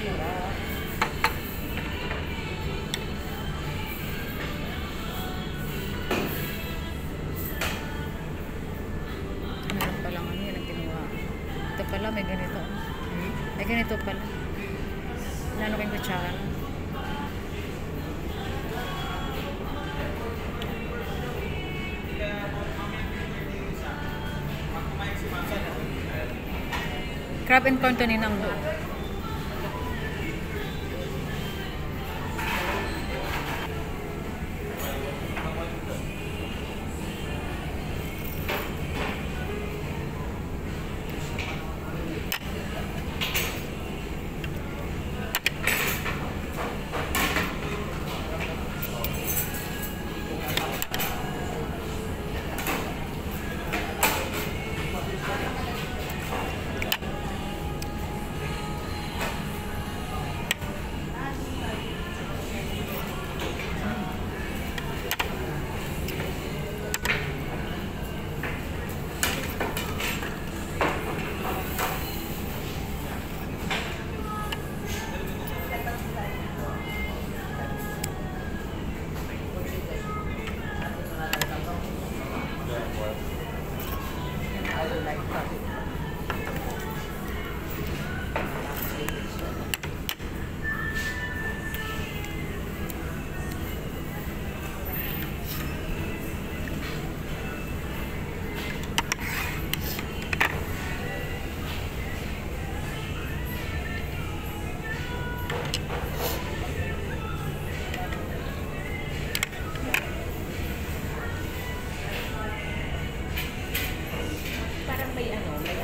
Meron palang ano yun ang ginawa. Ito pala, may ganito. May ganito pala. Lalo kayong kutsara. Crab and corn to ninang do.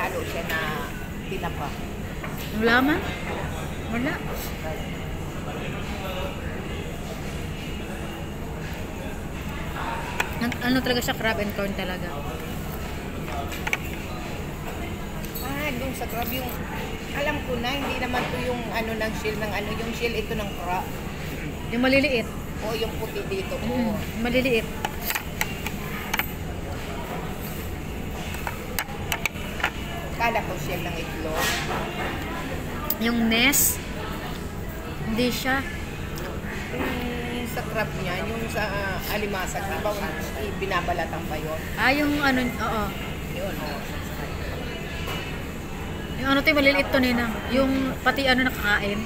Halo siya na tinapa. Wala man? Wala. Ano talaga siya, crab and corn talaga. Doon sa crab yung, alam ko na, hindi naman to yung ano ng shell ng ano, yung shell ito ng crab. Yung maliliit. O yung puti dito. Maliliit. Kala ko shell ng itlog. Yung nest, hindi siya. Sa crab niya, yung sa alimasag, iba binabalatan pa yun. Yung ano, oo. Yun, Yung ano to, yung maliliit to nina. Yung pati ano nakakain.